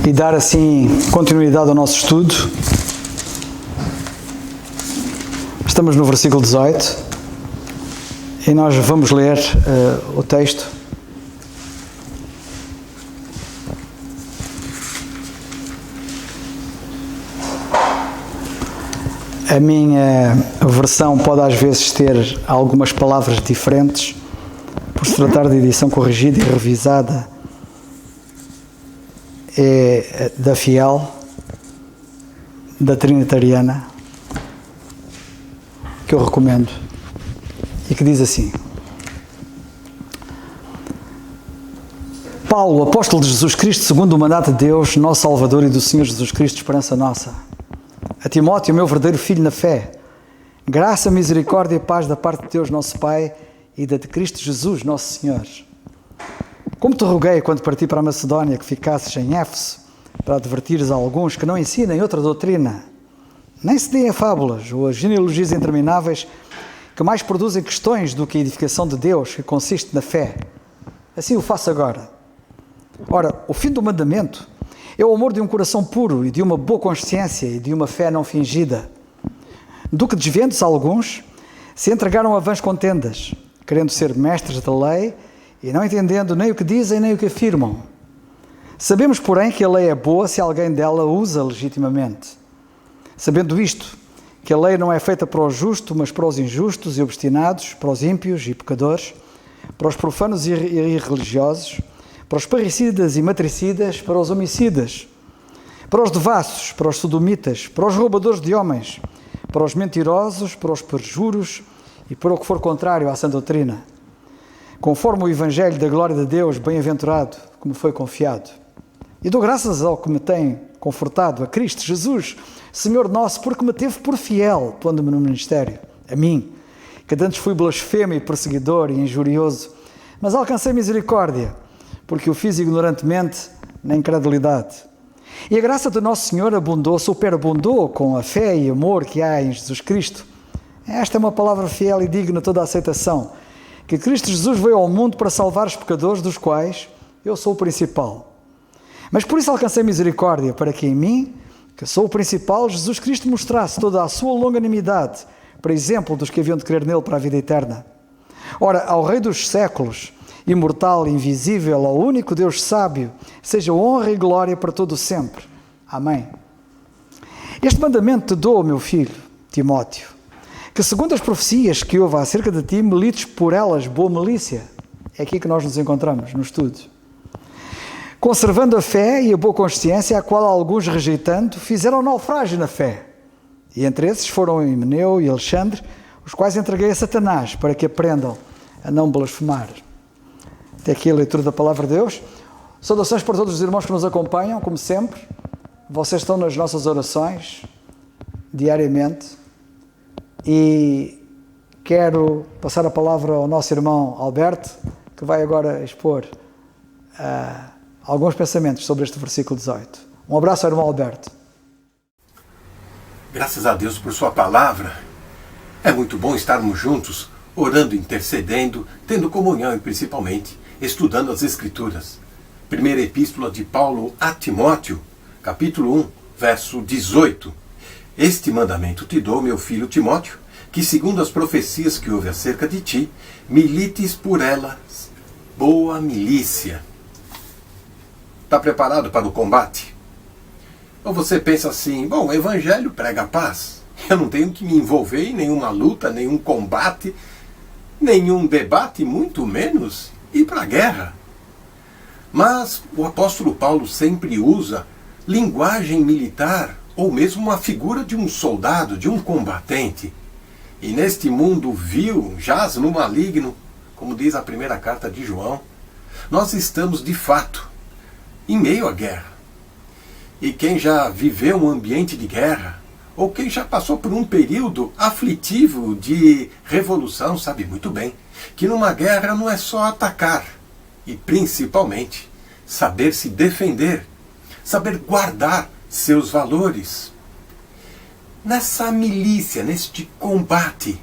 e dar assim continuidade ao nosso estudo. Estamos no versículo 18 e nós vamos ler o texto. A minha versão pode às vezes ter algumas palavras diferentes, por se tratar de edição corrigida e revisada, é da Fiel, da Trinitariana, que eu recomendo, e que diz assim: Paulo, apóstolo de Jesus Cristo, segundo o mandato de Deus, nosso Salvador, e do Senhor Jesus Cristo, esperança nossa, a Timóteo, meu verdadeiro filho na fé, graça, misericórdia e paz da parte de Deus, nosso Pai, e da de Cristo Jesus, nosso Senhor. Como te roguei, quando parti para a Macedónia, que ficasses em Éfeso, para advertires a alguns que não ensinem outra doutrina, nem se deem a fábulas ou a genealogias intermináveis, que mais produzem questões do que a edificação de Deus, que consiste na fé. Assim o faço agora. Ora, o fim do mandamento é o amor de um coração puro e de uma boa consciência e de uma fé não fingida, do que desvendo-se alguns, se entregaram a vãs contendas, querendo ser mestres da lei e não entendendo nem o que dizem nem o que afirmam. Sabemos, porém, que a lei é boa se alguém dela usa legitimamente. Sabendo isto, que a lei não é feita para o justo, mas para os injustos e obstinados, para os ímpios e pecadores, para os profanos e irreligiosos, para os parricidas e matricidas, para os homicidas, para os devassos, para os sodomitas, para os roubadores de homens, para os mentirosos, para os perjuros e para o que for contrário à sã doutrina, conforme o Evangelho da glória de Deus, bem-aventurado, como foi confiado. E dou graças ao que me tem confortado, a Cristo Jesus, Senhor nosso, porque me teve por fiel, pondo-me no ministério, a mim, que antes fui blasfemo e perseguidor e injurioso, mas alcancei misericórdia, porque o fiz ignorantemente na incredulidade. E a graça do nosso Senhor abundou, superabundou com a fé e amor que há em Jesus Cristo. Esta é uma palavra fiel e digna de toda a aceitação, que Cristo Jesus veio ao mundo para salvar os pecadores, dos quais eu sou o principal. Mas por isso alcancei misericórdia, para que em mim, que sou o principal, Jesus Cristo mostrasse toda a sua longanimidade, para exemplo dos que haviam de crer nele para a vida eterna. Ora, ao Rei dos séculos, imortal e invisível, ao único Deus sábio, seja honra e glória para todo o sempre. Amém. Este mandamento te dou, meu filho, Timóteo, que segundo as profecias que houve acerca de ti, milites por elas boa milícia. É aqui que nós nos encontramos, no estudo. Conservando a fé e a boa consciência, a qual alguns, rejeitando, fizeram naufrágio na fé. E entre esses foram Himeneu e Alexandre, os quais entreguei a Satanás, para que aprendam a não blasfemar. Até aqui a leitura da Palavra de Deus. Saudações para todos os irmãos que nos acompanham, como sempre. Vocês estão nas nossas orações, diariamente. E quero passar a palavra ao nosso irmão Alberto, que vai agora expor alguns pensamentos sobre este versículo 18. Um abraço ao irmão Alberto. Graças a Deus por sua palavra. É muito bom estarmos juntos, orando, intercedendo, tendo comunhão e principalmente estudando as Escrituras. Primeira Epístola de Paulo a Timóteo, capítulo 1, verso 18. Este mandamento te dou, meu filho Timóteo, que segundo as profecias que houve acerca de ti, milites por elas boa milícia. Está preparado para o combate? Ou você pensa assim, bom, o Evangelho prega a paz. Eu não tenho que me envolver em nenhuma luta, nenhum combate, nenhum debate, muito menos ir para a guerra. Mas o apóstolo Paulo sempre usa linguagem militar, ou mesmo a figura de um soldado, de um combatente. E neste mundo vil, jaz no maligno, como diz a primeira carta de João, nós estamos de fato em meio à guerra. E quem já viveu um ambiente de guerra, ou quem já passou por um período aflitivo de revolução, sabe muito bem que numa guerra não é só atacar, e principalmente saber se defender, saber guardar seus valores. Nessa milícia, neste combate,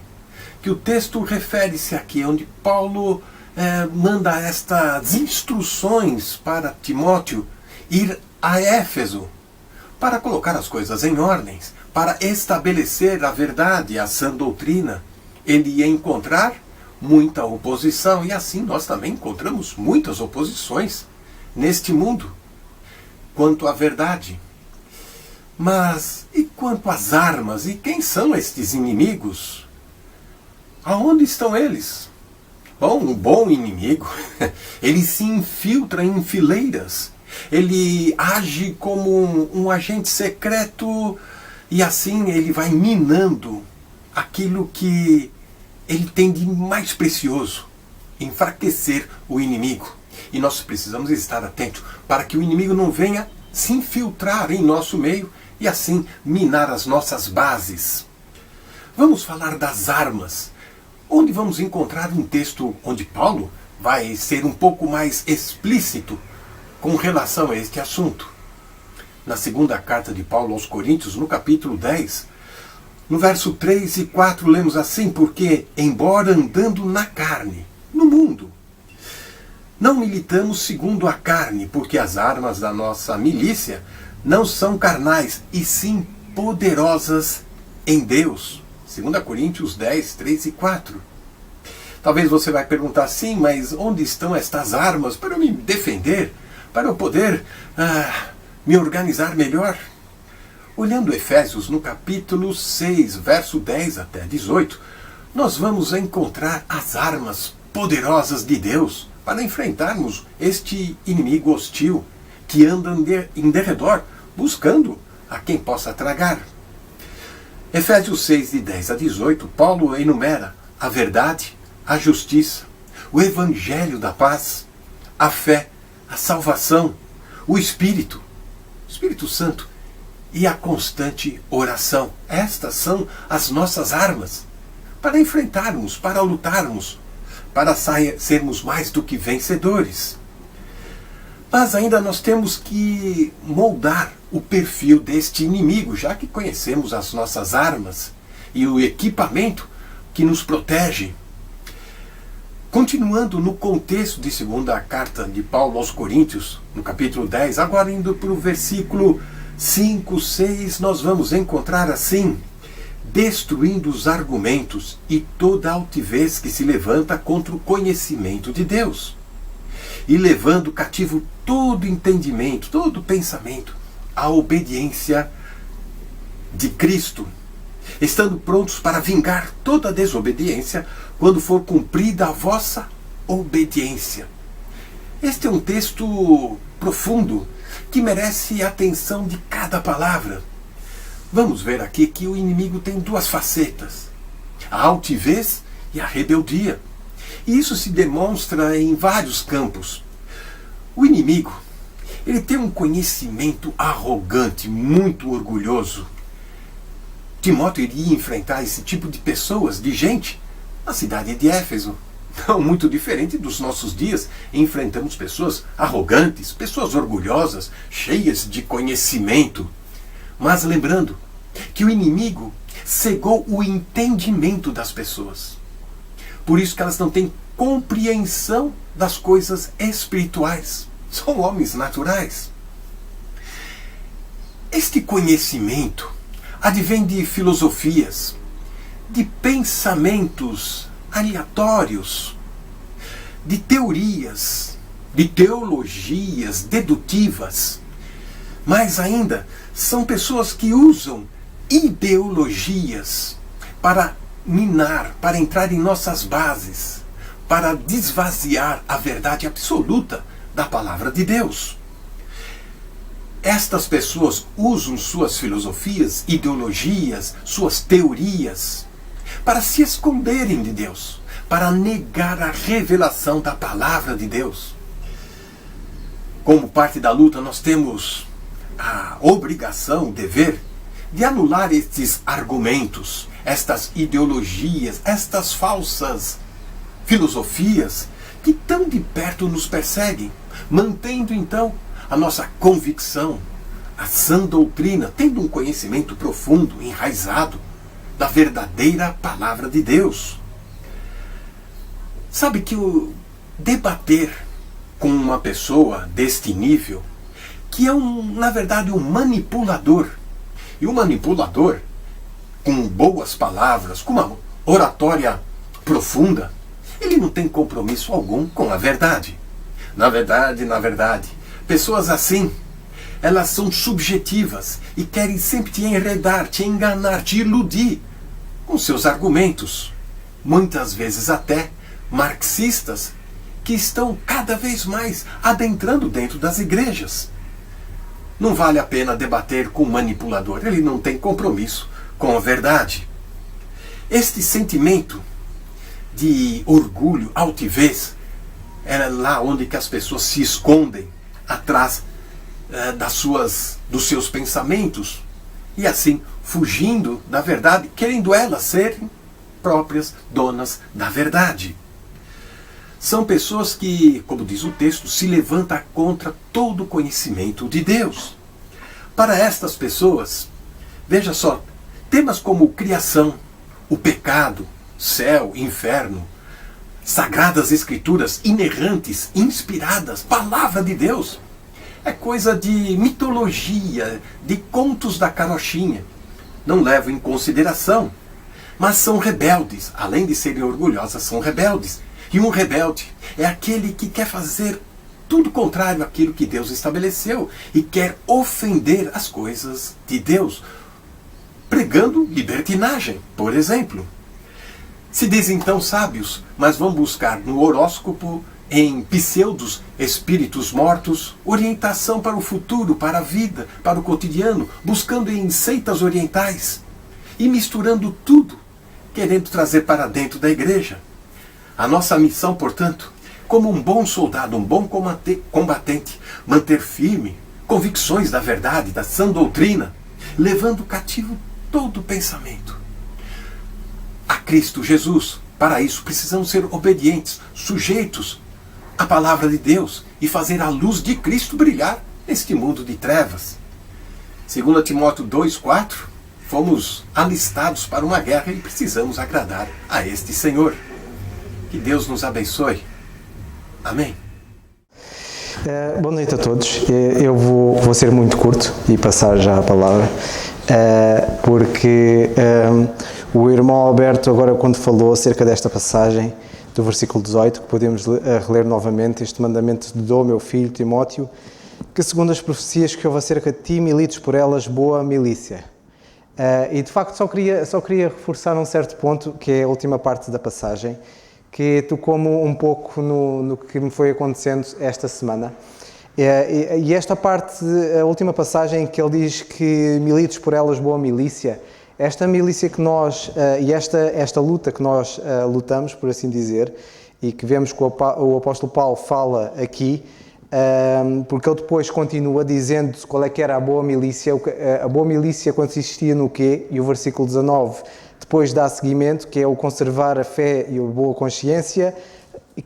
que o texto refere-se aqui, onde Paulo manda estas instruções para Timóteo ir a Éfeso para colocar as coisas em ordens, para estabelecer a verdade, a sã doutrina. Ele ia encontrar muita oposição, e assim nós também encontramos muitas oposições neste mundo quanto à verdade. Mas e quanto às armas? E quem são estes inimigos? Aonde estão eles? Bom, um bom inimigo, ele se infiltra em fileiras, ele age como um agente secreto, e assim ele vai minando aquilo que ele tem de mais precioso, enfraquecer o inimigo. E nós precisamos estar atentos para que o inimigo não venha se infiltrar em nosso meio e assim minar as nossas bases. Vamos falar das armas, onde vamos encontrar um texto onde Paulo vai ser um pouco mais explícito com relação a este assunto. Na segunda carta de Paulo aos Coríntios, no capítulo 10, no verso 3 e 4, lemos assim: porque, embora andando na carne, no mundo, não militamos segundo a carne, porque as armas da nossa milícia não são carnais, e sim poderosas em Deus. 2 Coríntios 10, 3 e 4. Talvez você vai perguntar, sim, mas onde estão estas armas para eu me defender, para eu poder me organizar melhor? Olhando Efésios no capítulo 6, verso 10 até 18, nós vamos encontrar as armas poderosas de Deus para enfrentarmos este inimigo hostil que anda em derredor, buscando a quem possa tragar. Efésios 6, de 10 a 18, Paulo enumera a verdade, a justiça, o evangelho da paz, a fé, a salvação, o Espírito Santo e a constante oração. Estas são as nossas armas para enfrentarmos, para lutarmos, para sermos mais do que vencedores. Mas ainda nós temos que moldar o perfil deste inimigo, já que conhecemos as nossas armas e o equipamento que nos protege. Continuando no contexto de segunda carta de Paulo aos Coríntios, no capítulo 10, agora indo para o versículo 5, 6, nós vamos encontrar assim: destruindo os argumentos e toda altivez que se levanta contra o conhecimento de Deus, e levando cativo todo entendimento, todo pensamento, à obediência de Cristo, estando prontos para vingar toda desobediência quando for cumprida a vossa obediência. Este é um texto profundo que merece a atenção de cada palavra. Vamos ver aqui que o inimigo tem duas facetas: a altivez e a rebeldia. E isso se demonstra em vários campos. O inimigo, ele tem um conhecimento arrogante, muito orgulhoso. Timóteo iria enfrentar esse tipo de pessoas, de gente, na cidade de Éfeso. Não muito diferente dos nossos dias, enfrentamos pessoas arrogantes, pessoas orgulhosas, cheias de conhecimento. Mas lembrando que o inimigo cegou o entendimento das pessoas. Por isso que elas não têm compreensão das coisas espirituais. São homens naturais. Este conhecimento advém de filosofias, de pensamentos aleatórios, de teorias, de teologias dedutivas. Mais ainda, são pessoas que usam ideologias para minar, para entrar em nossas bases, para desvaziar a verdade absoluta da palavra de Deus. Estas pessoas usam suas filosofias, ideologias, suas teorias para se esconderem de Deus, para negar a revelação da palavra de Deus. Como parte da luta, nós temos a obrigação, o dever, de anular estes argumentos, estas ideologias, estas falsas filosofias que tão de perto nos perseguem, mantendo então a nossa convicção, a sã doutrina, tendo um conhecimento profundo, enraizado, da verdadeira palavra de Deus. Sabe que o debater com uma pessoa deste nível, que é, na verdade, um manipulador. E o manipulador, com boas palavras, com uma oratória profunda, ele não tem compromisso algum com a verdade. Na verdade, pessoas assim, elas são subjetivas e querem sempre te enredar, te enganar, te iludir com seus argumentos. Muitas vezes até marxistas que estão cada vez mais adentrando dentro das igrejas. Não vale a pena debater com um manipulador, ele não tem compromisso com a verdade. Este sentimento de orgulho, altivez, é lá onde que as pessoas se escondem atrás dos seus pensamentos e assim fugindo da verdade, querendo elas serem próprias donas da verdade. São pessoas que, como diz o texto, se levantam contra todo o conhecimento de Deus. Para estas pessoas, veja só, temas como criação, o pecado, céu, inferno, sagradas escrituras inerrantes, inspiradas, palavra de Deus, é coisa de mitologia, de contos da carochinha. Não levam em consideração, mas são rebeldes. Além de serem orgulhosas, são rebeldes. E um rebelde é aquele que quer fazer tudo contrário àquilo que Deus estabeleceu e quer ofender as coisas de Deus, pregando libertinagem, por exemplo. Se dizem então sábios, mas vão buscar no horóscopo, em pseudos espíritos mortos, orientação para o futuro, para a vida, para o cotidiano, buscando em seitas orientais e misturando tudo, querendo trazer para dentro da igreja. A nossa missão, portanto, como um bom soldado, um bom combatente, manter firme convicções da verdade, da sã doutrina, levando cativo todo o pensamento a Cristo Jesus. Para isso, precisamos ser obedientes, sujeitos à palavra de Deus e fazer a luz de Cristo brilhar neste mundo de trevas. 2 Timóteo 2,4, fomos alistados para uma guerra e precisamos agradar a este Senhor. Que Deus nos abençoe. Amém. Boa noite a todos. Eu vou ser muito curto e passar já a palavra, porque o irmão Alberto, agora quando falou acerca desta passagem do versículo 18, que podemos reler novamente, este mandamento te dou, meu filho Timóteo, que segundo as profecias que houve acerca de ti, milites por elas boa milícia. E de facto só queria reforçar um certo ponto, que é a última parte da passagem, que tocou-me um pouco no que me foi acontecendo esta semana. E esta parte, a última passagem, que ele diz que milites por elas boa milícia, esta milícia que nós, e esta luta que nós lutamos, por assim dizer, e que vemos que o apóstolo Paulo fala aqui, porque ele depois continua dizendo qual é que era a boa milícia. A boa milícia consistia no quê? E o versículo 19 depois dá seguimento, que é o conservar a fé e a boa consciência,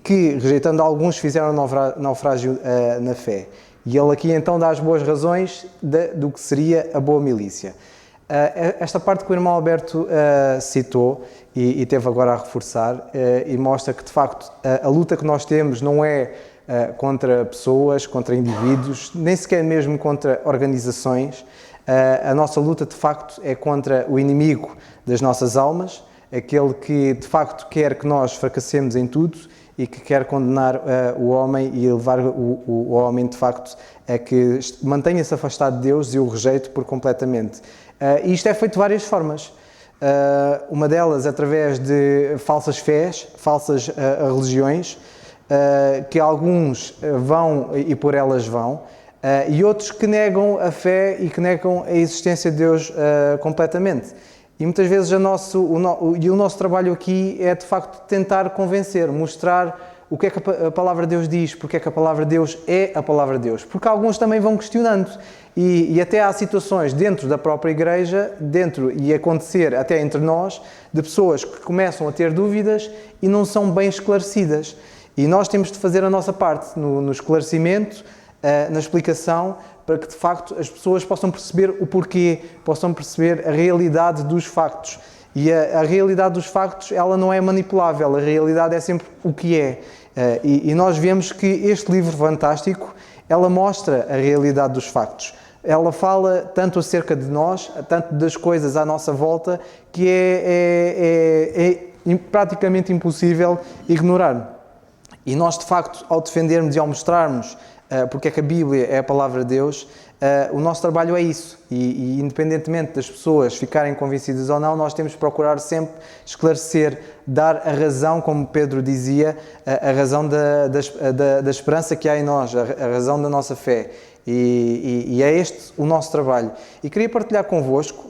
que, rejeitando alguns, fizeram naufrágio na fé. E ele aqui então dá as boas razões do que seria a boa milícia. Esta parte que o irmão Alberto citou e teve agora a reforçar, e mostra que de facto a luta que nós temos não é contra pessoas, contra indivíduos, nem sequer mesmo contra organizações. A nossa luta de facto é contra o inimigo das nossas almas, aquele que de facto quer que nós fracassemos em tudo e que quer condenar o homem e levar o homem de facto a que mantenha-se afastado de Deus e o rejeite por completamente. E isto é feito de várias formas. Uma delas através de falsas fés, falsas religiões, que alguns vão e por elas vão, e outros que negam a fé e que negam a existência de Deus completamente. E muitas vezes o nosso trabalho aqui é de facto tentar convencer, mostrar o que é que a palavra de Deus diz, porque é que a palavra de Deus é a palavra de Deus. Porque alguns também vão questionando. E até há situações dentro da própria igreja, e acontecer até entre nós, de pessoas que começam a ter dúvidas e não são bem esclarecidas. E nós temos de fazer a nossa parte no esclarecimento, na explicação, para que de facto as pessoas possam perceber o porquê, possam perceber a realidade dos factos. E a realidade dos factos, ela não é manipulável, a realidade é sempre o que é. E nós vemos que este livro fantástico ela mostra a realidade dos factos. Ela fala tanto acerca de nós, tanto das coisas à nossa volta, que é praticamente impossível ignorar. E nós, de facto, ao defendermos e ao mostrarmos porque é que a Bíblia é a palavra de Deus, o nosso trabalho é isso. E independentemente das pessoas ficarem convencidas ou não, nós temos de procurar sempre esclarecer, dar a razão, como Pedro dizia, a razão da esperança que há em nós, a razão da nossa fé. E é este o nosso trabalho. E queria partilhar convosco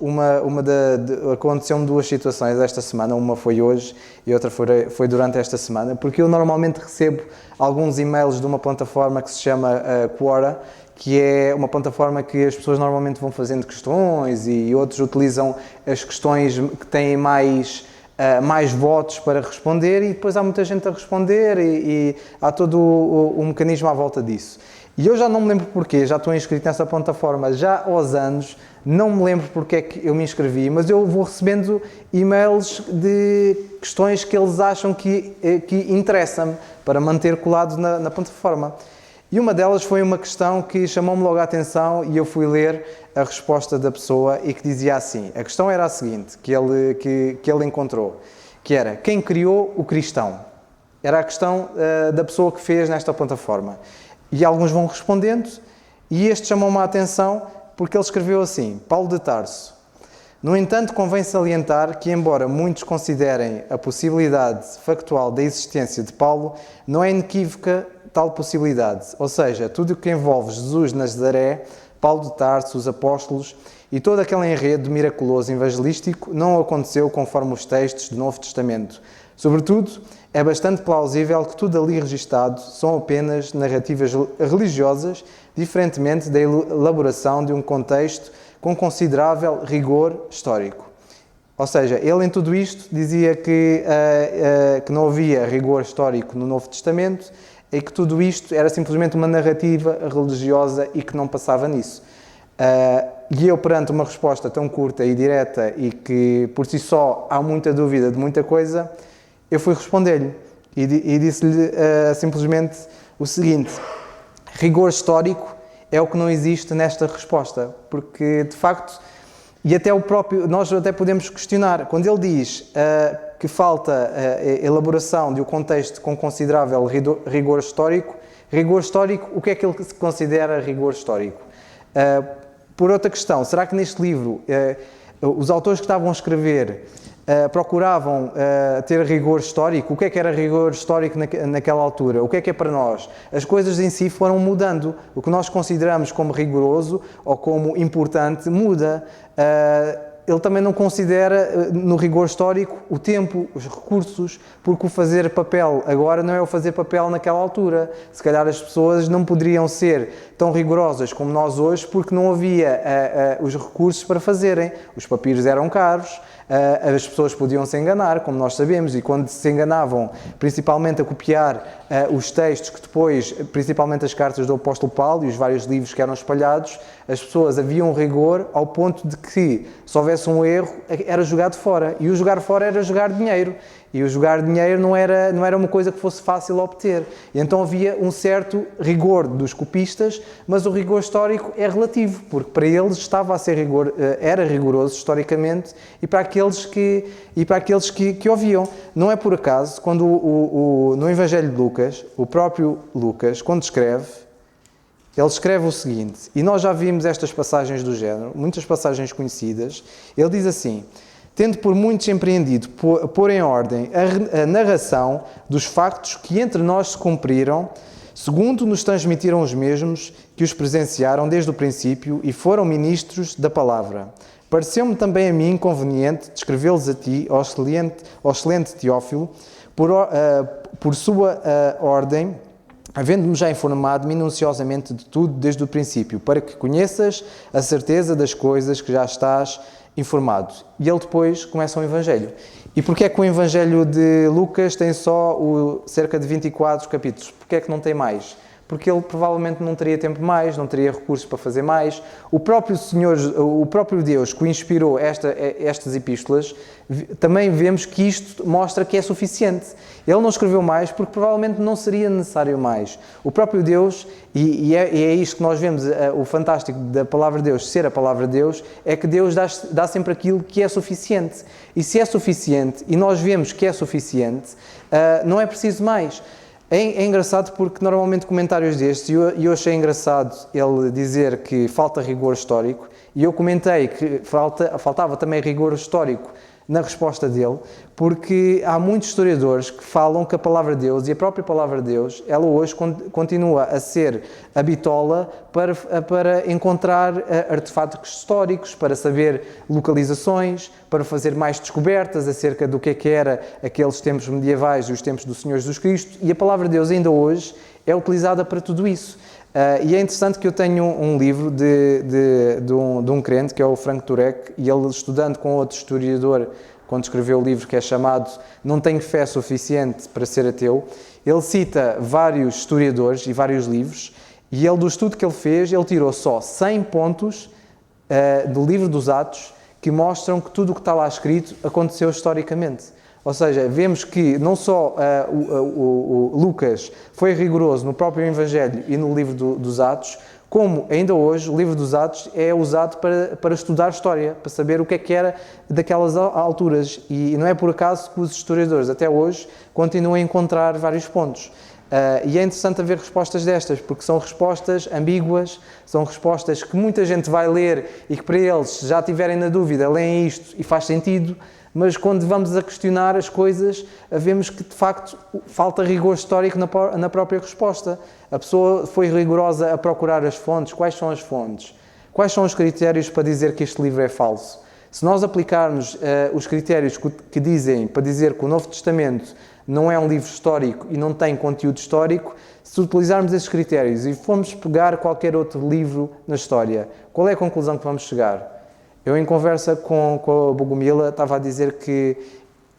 aconteceu-me duas situações esta semana, uma foi hoje e outra foi durante esta semana, porque eu normalmente recebo alguns e-mails de uma plataforma que se chama Quora, que é uma plataforma que as pessoas normalmente vão fazendo questões e outros utilizam as questões que têm mais votos para responder, e depois há muita gente a responder e há todo o mecanismo à volta disso. E eu já não me lembro porquê, já estou inscrito nessa plataforma já aos anos, não me lembro porque é que eu me inscrevi, mas eu vou recebendo e-mails de questões que eles acham que interessa-me para manter colado na plataforma. E uma delas foi uma questão que chamou-me logo a atenção e eu fui ler a resposta da pessoa e que dizia assim, a questão era a seguinte, que ele encontrou, que era, quem criou o cristão? Era a questão da pessoa que fez nesta plataforma. E alguns vão respondendo, e este chamou-me a atenção porque ele escreveu assim, Paulo de Tarso. No entanto, convém salientar que, embora muitos considerem a possibilidade factual da existência de Paulo, não é inequívoca tal possibilidade. Ou seja, tudo o que envolve Jesus de Nazaré, Paulo de Tarso, os apóstolos e todo aquele enredo miraculoso evangelístico não aconteceu conforme os textos do Novo Testamento. Sobretudo, é bastante plausível que tudo ali registado são apenas narrativas religiosas, diferentemente da elaboração de um contexto com considerável rigor histórico. Ou seja, ele em tudo isto dizia que não havia rigor histórico no Novo Testamento e que tudo isto era simplesmente uma narrativa religiosa e que não passava nisso. E eu, perante uma resposta tão curta e direta e que por si só há muita dúvida de muita coisa, eu fui responder-lhe e disse-lhe simplesmente o seguinte, rigor histórico é o que não existe nesta resposta, porque de facto, e até nós até podemos questionar, quando ele diz que falta a elaboração de um contexto com considerável rigor histórico, o que é que ele considera rigor histórico? Por outra questão, será que neste livro os autores que estavam a escrever procuravam ter rigor histórico? O que é que era rigor histórico naquela altura? O que é para nós? As coisas em si foram mudando. O que nós consideramos como rigoroso ou como importante muda. Ele também não considera no rigor histórico o tempo, os recursos, porque o fazer papel agora não é o fazer papel naquela altura. Se calhar as pessoas não poderiam ser tão rigorosas como nós hoje porque não havia os recursos para fazerem. Os papiros eram caros, as pessoas podiam se enganar, como nós sabemos, e quando se enganavam, principalmente a copiar os textos que depois, principalmente as cartas do apóstolo Paulo e os vários livros que eram espalhados, as pessoas haviam um rigor ao ponto de que, se houvesse um erro, era jogado fora. E o jogar fora era jogar dinheiro. E o jogar dinheiro não era uma coisa que fosse fácil obter. E então havia um certo rigor dos copistas, mas o rigor histórico é relativo, porque para eles estava a ser era rigoroso historicamente e para aqueles que ouviam. Não é por acaso, quando no Evangelho de Lucas, o próprio Lucas, quando escreve, ele escreve o seguinte, e nós já vimos estas passagens do género, muitas passagens conhecidas, ele diz assim, tendo por muitos empreendido pôr em ordem a narração dos factos que entre nós se cumpriram, segundo nos transmitiram os mesmos que os presenciaram desde o princípio e foram ministros da palavra. Pareceu-me também a mim conveniente descrevê-los a ti, ó excelente Teófilo, por sua ordem, havendo-me já informado minuciosamente de tudo desde o princípio, para que conheças a certeza das coisas que já estás informado. E ele depois começa o Evangelho. E porquê é que o Evangelho de Lucas tem só cerca de 24 capítulos? Porquê é que não tem mais? porque ele provavelmente não teria tempo mais, não teria recursos para fazer mais. O próprio Deus que o inspirou estas epístolas, também vemos que isto mostra que é suficiente. Ele não escreveu mais porque provavelmente não seria necessário mais. O próprio Deus, e é isto que nós vemos, o fantástico da palavra de Deus ser a palavra de Deus, é que Deus dá sempre aquilo que é suficiente. E se é suficiente, e nós vemos que é suficiente, não é preciso mais. É engraçado porque normalmente comentários destes, e eu achei engraçado ele dizer que falta rigor histórico, e eu comentei que faltava também rigor histórico na resposta dele, porque há muitos historiadores que falam que a palavra de Deus e a própria palavra de Deus, ela hoje continua a ser a bitola para encontrar artefatos históricos, para saber localizações, para fazer mais descobertas acerca do que era aqueles tempos medievais e os tempos do Senhor Jesus Cristo, e a palavra de Deus ainda hoje é utilizada para tudo isso. E é interessante que eu tenho um livro de um crente, que é o Frank Turek, e ele, estudando com outro historiador, quando escreveu o livro que é chamado Não Tenho Fé Suficiente para Ser Ateu, ele cita vários historiadores e vários livros, e ele, do estudo que ele fez, ele tirou só 100 pontos do livro dos Atos que mostram que tudo o que está lá escrito aconteceu historicamente. Ou seja, vemos que não só o Lucas foi rigoroso no próprio Evangelho e no livro dos Atos, como ainda hoje o livro dos Atos é usado para estudar história, para saber o que era daquelas alturas. E não é por acaso que os historiadores até hoje continuam a encontrar vários pontos. E é interessante haver respostas destas, porque são respostas ambíguas, são respostas que muita gente vai ler e que para eles, se já tiverem na dúvida, leem isto e faz sentido, mas quando vamos a questionar as coisas, vemos que de facto falta rigor histórico na própria resposta. A pessoa foi rigorosa a procurar as fontes. Quais são as fontes? Quais são os critérios para dizer que este livro é falso? Se nós aplicarmos os critérios que dizem para dizer que o Novo Testamento não é um livro histórico e não tem conteúdo histórico, se utilizarmos esses critérios e formos pegar qualquer outro livro na história, qual é a conclusão que vamos chegar? Eu, em conversa com a Bogomila, estava a dizer que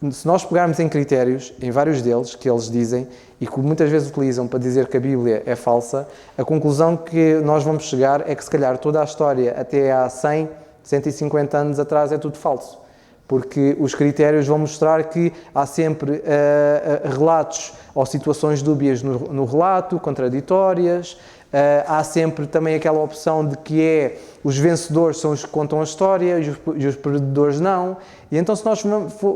se nós pegarmos em critérios, em vários deles, que eles dizem, e que muitas vezes utilizam para dizer que a Bíblia é falsa, a conclusão que nós vamos chegar é que, se calhar, toda a história, até há 100, 150 anos atrás, é tudo falso. Porque os critérios vão mostrar que há sempre relatos ou situações dúbias no relato, contraditórias. Há sempre também aquela opção de que os vencedores são os que contam a história e os perdedores não. E então, se nós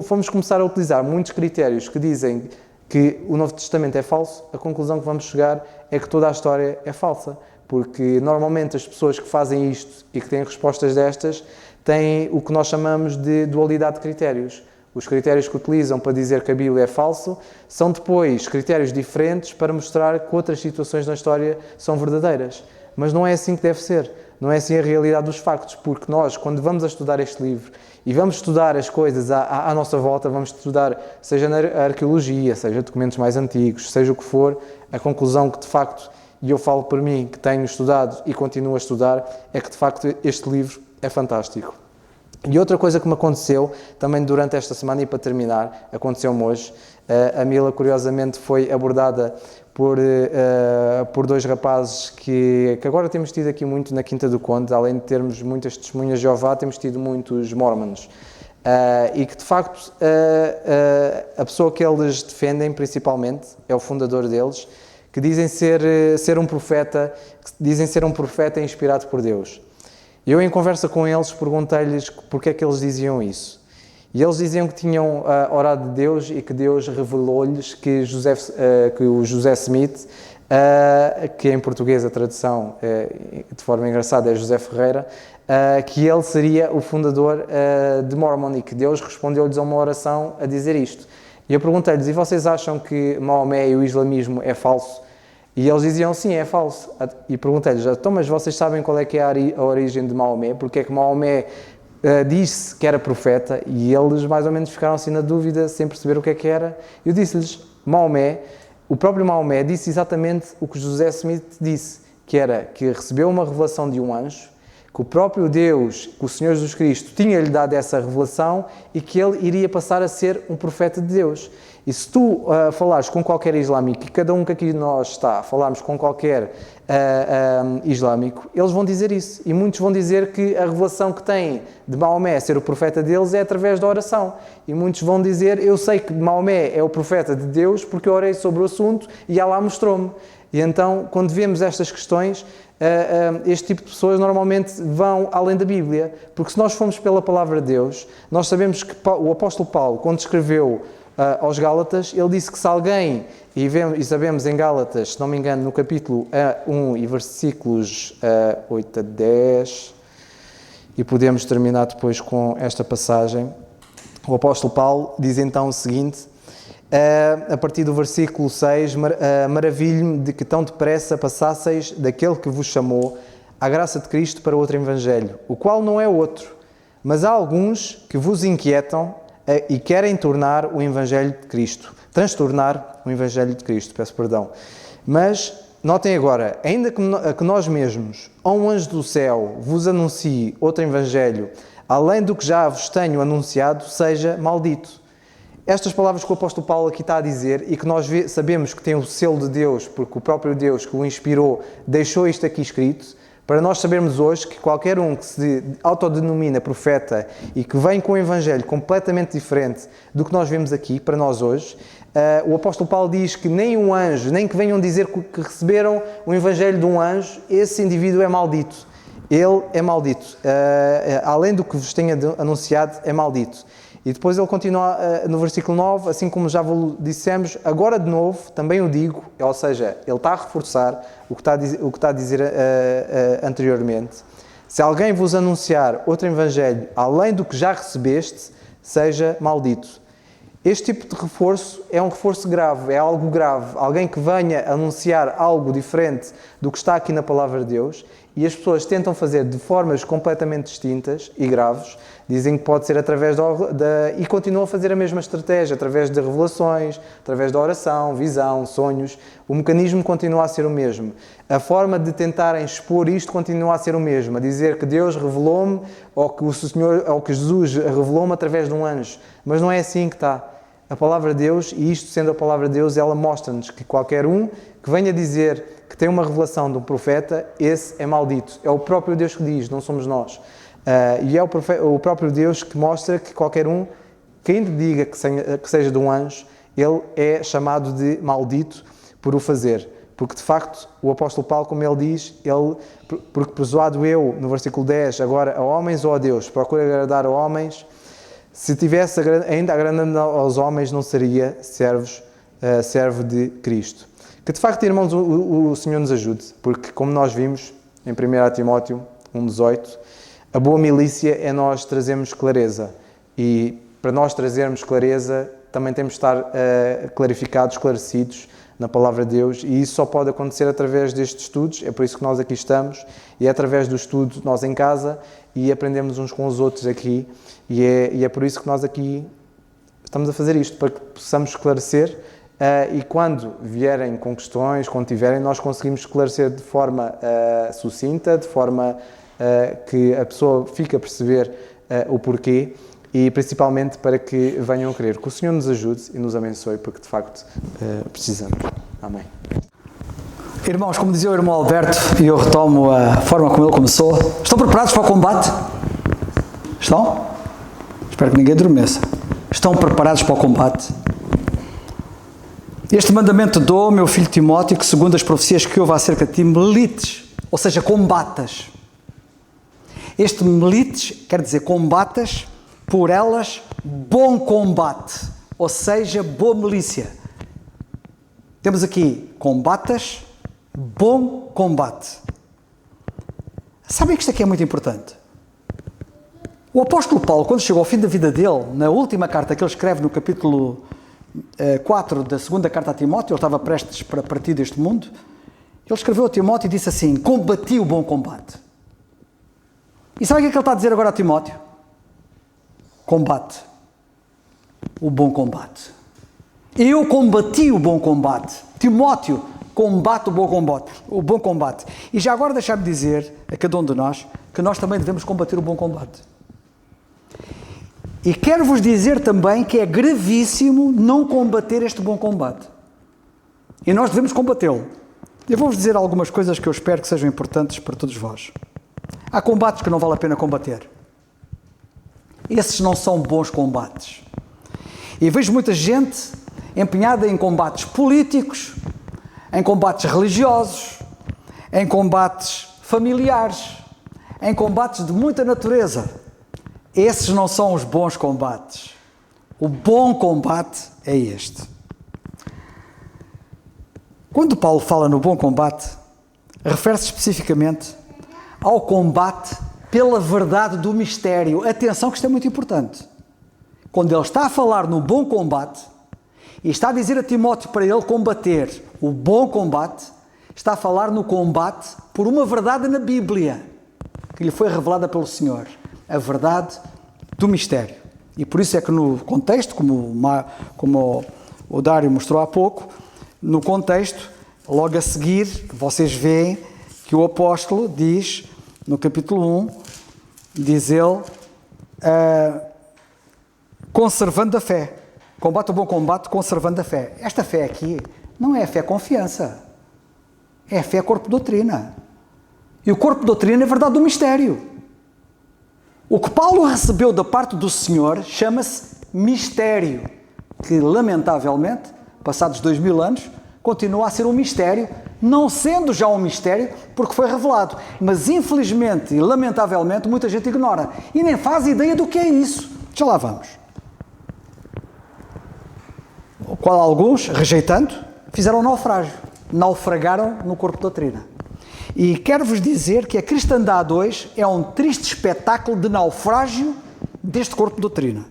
formos começar a utilizar muitos critérios que dizem que o Novo Testamento é falso, a conclusão que vamos chegar é que toda a história é falsa. Porque normalmente as pessoas que fazem isto e que têm respostas destas têm o que nós chamamos de dualidade de critérios. Os critérios que utilizam para dizer que a Bíblia é falso são depois critérios diferentes para mostrar que outras situações na história são verdadeiras. Mas não é assim que deve ser. Não é assim a realidade dos factos, porque nós, quando vamos a estudar este livro e vamos estudar as coisas à nossa volta, vamos estudar, seja na arqueologia, seja documentos mais antigos, seja o que for, a conclusão que de facto, e eu falo por mim que tenho estudado e continuo a estudar, é que de facto este livro é fantástico. E outra coisa que me aconteceu, também durante esta semana, e para terminar, aconteceu-me hoje, a Mila, curiosamente, foi abordada por dois rapazes que agora temos tido aqui muito na Quinta do Conde, além de termos muitas testemunhas de Jeová, temos tido muitos mormons. E que, de facto, a pessoa que eles defendem, principalmente, é o fundador deles, que dizem ser um profeta, inspirado por Deus. Eu, em conversa com eles, perguntei-lhes porque é que eles diziam isso. E eles diziam que tinham orado de Deus e que Deus revelou-lhes que o José Smith, que em português a tradução, de forma engraçada, é José Ferreira, que ele seria o fundador de Mormon e que Deus respondeu-lhes a uma oração a dizer isto. E eu perguntei-lhes, e vocês acham que Maomé e o islamismo é falso? E eles diziam, sim, é falso. E perguntei-lhes, então, mas vocês sabem qual é que é a origem de Maomé? Porque é que Maomé disse que era profeta? E eles mais ou menos ficaram assim na dúvida, sem perceber o que é que era. Eu disse-lhes, o próprio Maomé disse exatamente o que José Smith disse, que era que recebeu uma revelação de um anjo, que o próprio Deus, que o Senhor Jesus Cristo, tinha-lhe dado essa revelação e que ele iria passar a ser um profeta de Deus. E se tu falares com qualquer islâmico, e cada um que aqui nós está, falarmos com qualquer islâmico, eles vão dizer isso. E muitos vão dizer que a revelação que têm de Maomé ser o profeta deles é através da oração. E muitos vão dizer, eu sei que Maomé é o profeta de Deus porque eu orei sobre o assunto e Allah mostrou-me. E então, quando vemos estas questões, este tipo de pessoas normalmente vão além da Bíblia. Porque se nós formos pela palavra de Deus, nós sabemos que o apóstolo Paulo, quando escreveu aos Gálatas, ele disse que se alguém, e sabemos em Gálatas, se não me engano, no capítulo 1 e versículos 8 a 10, e podemos terminar depois com esta passagem, o apóstolo Paulo diz então o seguinte, a partir do versículo 6, maravilho-me de que tão depressa passasseis daquele que vos chamou à graça de Cristo para outro evangelho, o qual não é outro, mas há alguns que vos inquietam e querem transtornar o Evangelho de Cristo, peço perdão. Mas, notem agora, ainda que nós mesmos, a um anjo do céu, vos anuncie outro Evangelho, além do que já vos tenho anunciado, seja maldito. Estas palavras que o apóstolo Paulo aqui está a dizer, e que nós sabemos que tem o selo de Deus, porque o próprio Deus que o inspirou, deixou isto aqui escrito, para nós sabermos hoje que qualquer um que se autodenomina profeta e que vem com um evangelho completamente diferente do que nós vemos aqui, para nós hoje, o apóstolo Paulo diz que nem um anjo, nem que venham dizer que receberam o evangelho de um anjo, esse indivíduo é maldito. Ele é maldito. Além do que vos tenha anunciado, é maldito. E depois ele continua no versículo 9, assim como já vos dissemos, agora de novo, também o digo, ou seja, ele está a reforçar o que está a dizer anteriormente. Se alguém vos anunciar outro evangelho, além do que já recebeste, seja maldito. Este tipo de reforço é um reforço grave, é algo grave. Alguém que venha anunciar algo diferente do que está aqui na Palavra de Deus, e as pessoas tentam fazer de formas completamente distintas e graves, dizem que pode ser através e continuam a fazer a mesma estratégia, através de revelações, através da oração, visão, sonhos. O mecanismo continua a ser o mesmo. A forma de tentarem expor isto continua a ser o mesmo, a dizer que Deus revelou-me ou que Jesus revelou-me através de um anjo. Mas não é assim que está. A Palavra de Deus, e isto sendo a Palavra de Deus, ela mostra-nos que qualquer um que venha dizer que tem uma revelação de um profeta, esse é maldito. É o próprio Deus que diz, não somos nós. E é o próprio Deus que mostra que qualquer um que ainda diga que seja de um anjo, ele é chamado de maldito por o fazer. Porque, de facto, o apóstolo Paulo, como ele diz, porque persuado eu, no versículo 10, agora a homens ou a Deus, procuro agradar a homens, se tivesse ainda agradando aos homens, não seria servo de Cristo. Que, de facto, irmãos, o Senhor nos ajude, porque, como nós vimos em 1 Timóteo 1,18, a boa milícia é nós trazermos clareza. E, para nós trazermos clareza, também temos de estar clarificados, esclarecidos na Palavra de Deus, e isso só pode acontecer através destes estudos, é por isso que nós aqui estamos, e é através do estudo nós em casa, e aprendemos uns com os outros aqui, e é por isso que nós aqui estamos a fazer isto, para que possamos esclarecer, e quando vierem com questões, quando tiverem, nós conseguimos esclarecer de forma sucinta, de forma que a pessoa fique a perceber o porquê, e principalmente para que venham a crer. Que o Senhor nos ajude e nos abençoe, porque de facto precisamos. Amém. Irmãos, como dizia o irmão Alberto, e eu retomo a forma como ele começou, estão preparados para o combate? Estão? Espero que ninguém adormeça. Estão preparados para o combate? Este mandamento dou, meu filho Timóteo, que segundo as profecias que houve acerca de ti, milites, ou seja, combatas. Este milites quer dizer combatas, por elas, bom combate, ou seja, boa milícia. Temos aqui combatas, bom combate. Sabem que isto aqui é muito importante? O apóstolo Paulo, quando chegou ao fim da vida dele, na última carta que ele escreve no capítulo 4 da segunda carta a Timóteo, ele estava prestes para partir deste mundo, ele escreveu a Timóteo e disse assim: combati o bom combate. E sabe o que ele está a dizer agora a Timóteo? Combate o bom combate. Eu combati o bom combate. Timóteo combate o bom combate. E já agora deixar-me dizer a cada um de nós que nós também devemos combater o bom combate. E quero-vos dizer também que é gravíssimo não combater este bom combate. E nós devemos combatê-lo. Eu vou-vos dizer algumas coisas que eu espero que sejam importantes para todos vós. Há combates que não vale a pena combater. Esses não são bons combates. E vejo muita gente empenhada em combates políticos, em combates religiosos, em combates familiares, em combates de muita natureza. Esses não são os bons combates. O bom combate é este. Quando Paulo fala no bom combate, refere-se especificamente ao combate pela verdade do mistério. Atenção que isto é muito importante. Quando ele está a falar no bom combate, e está a dizer a Timóteo para ele combater o bom combate, está a falar no combate por uma verdade na Bíblia, que lhe foi revelada pelo Senhor. A verdade do mistério. E por isso é que no contexto, como o Dário mostrou há pouco, no contexto, logo a seguir, vocês veem que o apóstolo diz, no capítulo 1, diz ele, conservando a fé. Combate o bom combate, conservando a fé. Esta fé aqui não é a fé confiança, é a fé corpo-doutrina. E o corpo-doutrina é a verdade do mistério. O que Paulo recebeu da parte do Senhor chama-se mistério, que lamentavelmente, passados 2000 anos, continua a ser um mistério, não sendo já um mistério, porque foi revelado. Mas infelizmente e lamentavelmente muita gente ignora e nem faz ideia do que é isso. Já lá vamos. O qual alguns, rejeitando, fizeram naufrágio. Naufragaram no corpo-doutrina. E quero-vos dizer que a cristandade hoje é um triste espetáculo de naufrágio deste corpo-doutrina.